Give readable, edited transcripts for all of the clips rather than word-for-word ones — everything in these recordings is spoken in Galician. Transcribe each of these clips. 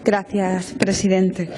Gracias, presidente.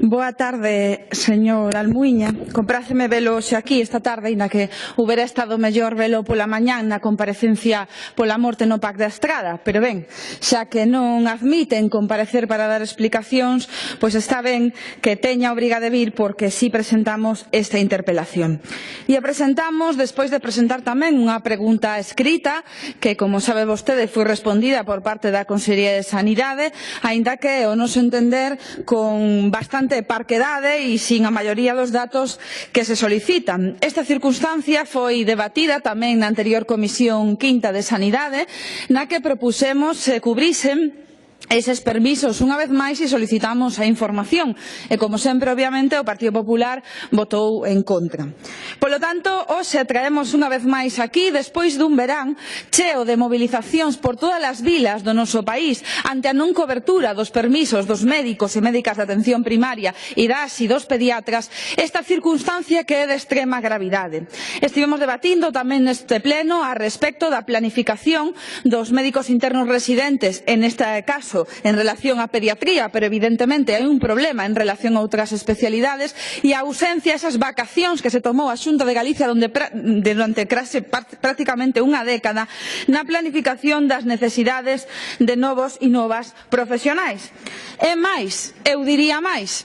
Boa tarde, señor Almuíña. Compráceme velo hoxe aquí esta tarde, inda que hubiera estado mellor velo pola mañán na comparecencia pola morte no PAC da Estrada. Pero ben, xa que non admiten comparecer para dar explicacións, pois está ben que teña obriga de vir porque si presentamos esta interpelación. E a presentamos despois de presentar tamén unha pregunta escrita que, como sabe vostede, foi respondida por parte da Consellería de Sanidade, aínda que, ao noso entender, con bastante parquedade e sin a maioría dos datos que se solicitan. Esta circunstancia foi debatida tamén na anterior Comisión Quinta de Sanidade, na que propusemos se cubrisen eses permisos unha vez máis e solicitamos a información e, como sempre, obviamente, o Partido Popular votou en contra. Polo tanto, hoxe traemos unha vez máis aquí, despois dun verán cheo de movilizacións por todas as vilas do noso país ante a non cobertura dos permisos dos médicos e médicas de atención primaria e das e dos pediatras, esta circunstancia que é de extrema gravidade. Estivemos debatindo tamén neste pleno a respecto da planificación dos médicos internos residentes, en este caso en relación á pediatría, pero evidentemente hai un problema en relación a outras especialidades e a ausencia, esas vacacións que se tomou a Xunta de Galicia durante prácticamente unha década na planificación das necesidades de novos e novas profesionais. E máis, eu diría máis,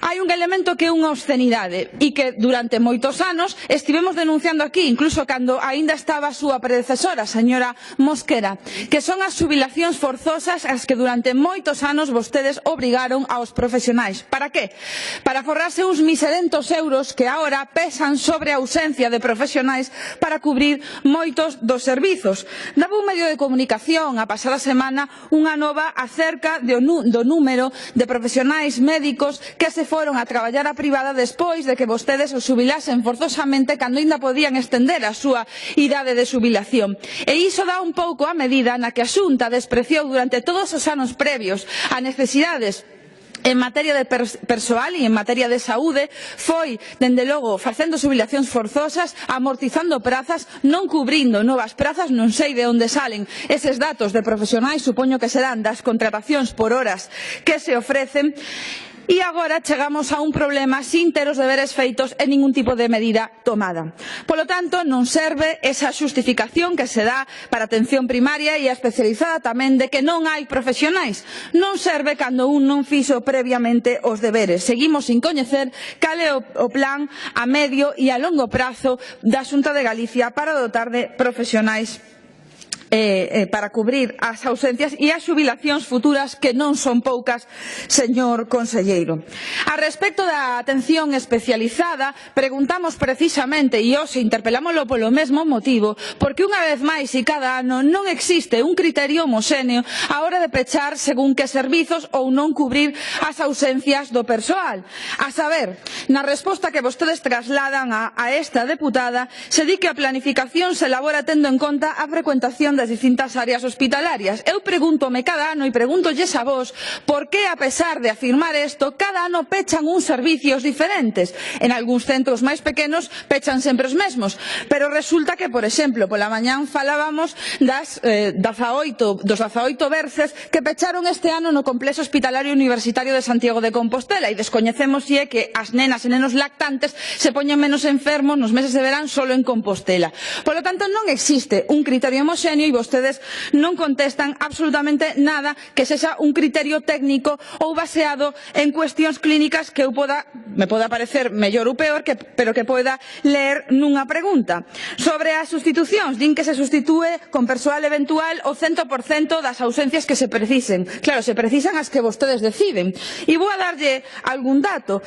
hai un elemento que é unha obscenidade e que durante moitos anos estivemos denunciando aquí, incluso cando aínda estaba a súa predecesora, a señora Mosquera, que son as xubilacións forzosas as que durante moitos anos vostedes obrigaron aos profesionais. Para que? Para forrarse uns miserentos euros que agora pesan sobre a ausencia de profesionais para cubrir moitos dos servizos. Daba un medio de comunicación a pasada semana unha nova acerca do número de profesionais médicos que se foron a traballar a privada despois de que vostedes os xubilasen forzosamente cando aínda podían estender a súa idade de xubilación. E iso dá un pouco a medida na que a Xunta despreciou durante todos os anos previos as necesidades en materia de persoal e en materia de saúde, foi, dende logo, facendo xubilacións forzosas, amortizando prazas, non cubrindo novas prazas, non sei de onde salen eses datos de profesionais, supoño que serán das contratacións por horas que se ofrecen. E agora chegamos a un problema sin ter os deberes feitos e ningún tipo de medida tomada. Polo tanto, non serve esa xustificación que se dá para a atención primaria e a especializada tamén de que non hai profesionais. Non serve cando un non fixo previamente os deberes. Seguimos sin coñecer cal é o plan a medio e a longo prazo da Xunta de Galicia para dotar de profesionais para cubrir as ausencias e as xubilacións futuras que non son poucas, señor conselleiro. A respecto da atención especializada, preguntamos precisamente e hoxe interpelámoslo polo mesmo motivo, porque unha vez máis e cada ano non existe un criterio homoxéneo á hora de pechar según que servizos ou non cubrir as ausencias do persoal. A saber, na resposta que vostedes trasladan a esta deputada, se di que a planificación se elabora tendo en conta a frecuentación das distintas áreas hospitalarias. Eu pregúntome cada ano e pregúntolles a vos por que, a pesar de afirmar isto, cada ano pechan uns servicios diferentes. En algúns centros máis pequenos pechan sempre os mesmos, pero resulta que, por exemplo, pola mañán falábamos dos 18 berces que pecharon este ano no Complexo Hospitalario Universitario de Santiago de Compostela e descoñecemos se é que as nenas e nenos lactantes se poñen menos enfermos nos meses de verán solo en Compostela. Polo tanto, non existe un criterio homoxéneo e vostedes non contestan absolutamente nada que sexa un criterio técnico ou baseado en cuestións clínicas que me poda parecer mellor ou peor, pero que poida ler nunha pregunta. Sobre as sustitucións, din que se sustitúe con persoal eventual o 100% das ausencias que se precisen. Claro, se precisan as que vostedes deciden. E vou a darlle algún dato.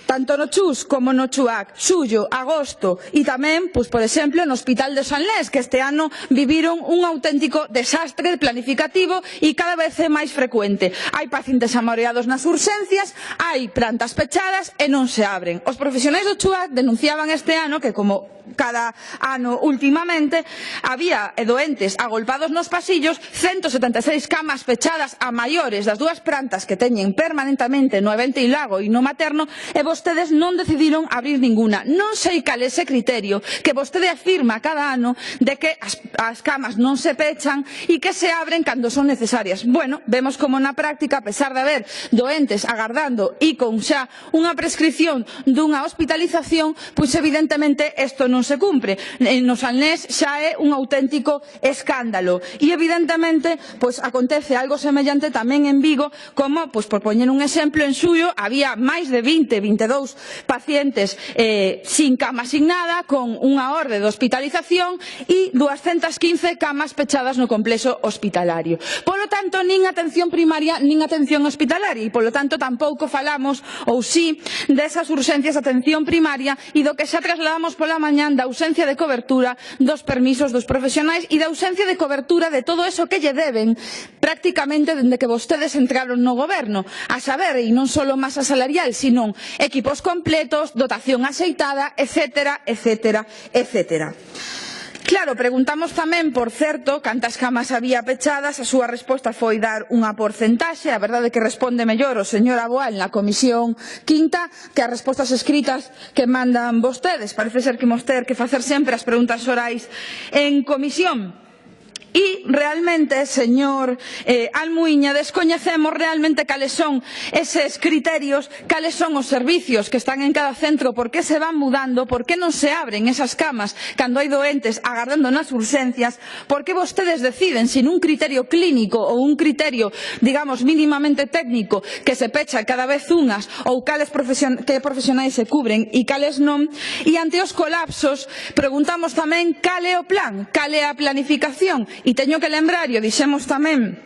Tanto no Chus como no Chuac, xullo, agosto e tamén, por exemplo, no Hospital de San Lés, que este ano viviron un auténtico desastre planificativo e cada vez é máis frecuente. Hai pacientes amoreados nas urxencias, hai plantas pechadas e non se abren. Os profesionais do Chuac denunciaban este ano que, como cada ano últimamente, había doentes agolpados nos pasillos, 176 camas pechadas a maiores das dúas plantas que teñen permanentemente no Avente e Lago e no Materno, e vostedes non decidiron abrir ninguna. Non sei cal é ese criterio que vostede afirma cada ano de que as camas non se pechan e que se abren cando son necesarias. Bueno, vemos como na práctica, a pesar de haber doentes agardando e con xa unha prescripción dunha hospitalización, pois evidentemente isto non se cumpre. No Salnés xa é un auténtico escándalo e evidentemente pois acontece algo semellante tamén en Vigo, como, pois por poñer un exemplo, en Suyo había máis de 22 pacientes sin cama asignada, con unha orde de hospitalización e 215 camas pechadas no complexo hospitalario. Polo tanto, nin atención primaria nin atención hospitalaria e, polo tanto, tampouco falamos, ou sí, desas urxencias de atención primaria e do que xa trasladamos pola mañán da ausencia de cobertura dos permisos dos profesionais e da ausencia de cobertura de todo eso que lle deben prácticamente dende que vostedes entraron no goberno, a saber, e non só masa salarial, sino equipos completos, dotación axeitada, etcétera, etcétera, etcétera. Claro, preguntamos tamén, por certo, cantas camas había pechadas. A súa resposta foi dar unha porcentaxe. A verdade é que responde mellor o señor Aboal na Comisión Quinta que as respostas escritas que mandan vostedes. Parece ser que imos ter que facer sempre as preguntas orais en comisión. E realmente, señor Almuíña, descoñecemos realmente cales son eses criterios, cales son os servicios que están en cada centro, por que se van mudando, por que non se abren esas camas cando hai doentes agardando nas urxencias, por que vostedes deciden sin un criterio clínico ou un criterio, digamos, mínimamente técnico, que se pecha cada vez unhas ou que profesionais se cubren e cales non. E ante os colapsos preguntamos tamén cal é o plan, cal é a planificación. E teño que lembrar, e o dixemos tamén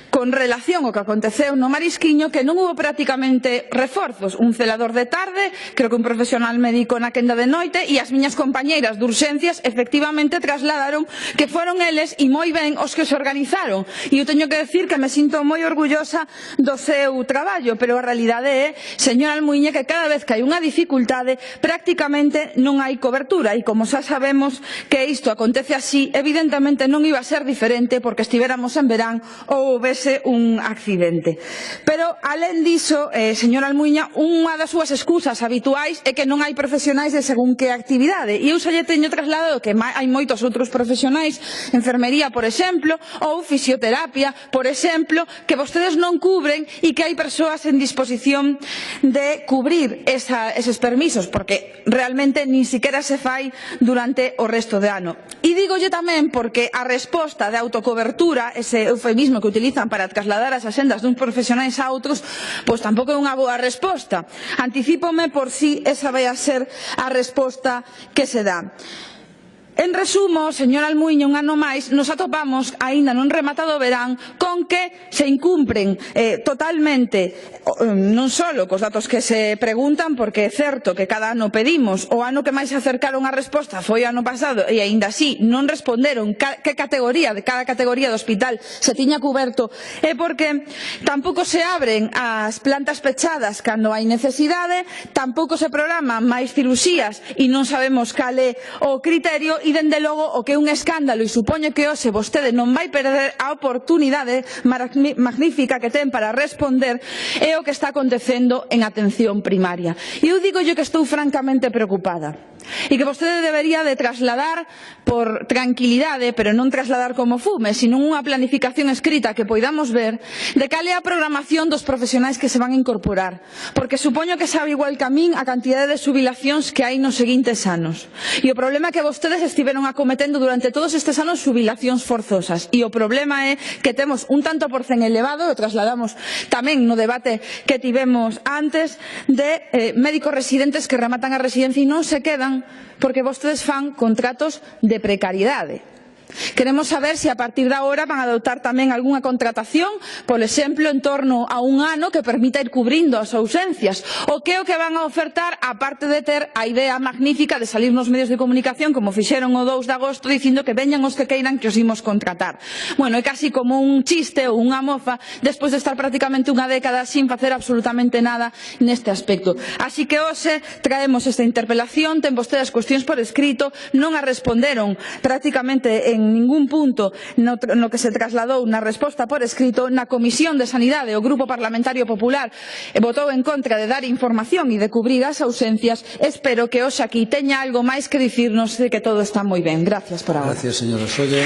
con relación ao que aconteceu no Marisquiño, que non hubo prácticamente reforzos. Un celador de tarde, creo que un profesional médico na quenda de noite, e as miñas compañeiras de urxencias efectivamente trasladaron que foron eles e moi ben os que se organizaron. E eu teño que decir que me sinto moi orgullosa do seu traballo, pero a realidade é, señor Almuíña, que cada vez que hai unha dificultade prácticamente non hai cobertura, e como xa sabemos que isto acontece así, evidentemente non iba a ser diferente porque estivéramos en verán ou houvese un accidente. Pero, alén diso, señor Almuíña, unha das súas excusas habituais é que non hai profesionais de según que actividade. E eu xa lle teño trasladado que hai moitos outros profesionais, enfermería, por exemplo, ou fisioterapia, por exemplo, que vostedes non cubren e que hai persoas en disposición de cubrir eses permisos, porque realmente nin siquiera se fai durante o resto de ano. E dígolle tamén porque a resposta de autocobertura, ese eufemismo que utilizan para trasladar as axendas duns profesionais a outros, pois tampouco é unha boa resposta. Anticípome por si esa vai a ser a resposta que se dá. En resumo, señor Almuíña, un ano máis nos atopamos, aínda non rematado o verán, con que se incumpren totalmente, non só cos datos que se preguntan, porque é certo que cada ano pedimos, o ano que máis se acercaron a resposta foi o ano pasado, e aínda así non responderon que categoría de cada categoría do hospital se tiña cuberto, é porque tampouco se abren as plantas pechadas cando hai necesidade, tampouco se programan máis cirurxías e non sabemos cal é o criterio. E, dende logo, o que é un escándalo, e supoño que hoxe vostede non vai perder a oportunidade magnífica que ten para responder, é o que está acontecendo en atención primaria. E eu digo que estou francamente preocupada e que vostede debería de trasladar por tranquilidade, pero non trasladar como fume, sino unha planificación escrita que poidamos ver de cal é a programación dos profesionais que se van a incorporar, porque supoño que sabe igual que a min a cantidade de xubilacións que hai nos seguintes anos. E o problema é que vostedes estiveron acometendo durante todos estes anos xubilacións forzosas, e o problema é que temos un tanto por cen elevado, o trasladamos tamén no debate que tivemos antes, de médicos residentes que rematan a residencia e non se quedan porque vostedes fan contratos de precariedade. Queremos saber se a partir de agora van a adoptar tamén algunha contratación, por exemplo, en torno a un ano que permita ir cubrindo as ausencias, o que é o que van a ofertar, aparte de ter a idea magnífica de salir nos medios de comunicación, como fixeron o 2 de agosto, dicindo que veñan os que queiran que os imos contratar. Bueno, é casi como un chiste ou unha mofa despois de estar prácticamente unha década sin facer absolutamente nada neste aspecto. Así que hoxe traemos esta interpelación, ten vostedes cuestións por escrito, non a responderon prácticamente en ningún punto no que se trasladou na resposta por escrito. Na Comisión de Sanidade o Grupo Parlamentario Popular votou en contra de dar información e de cubrir as ausencias. Espero que hoxe aquí teña algo máis que dicirnos de que todo está moi ben. Gracias por agora. Gracias, señora Solla.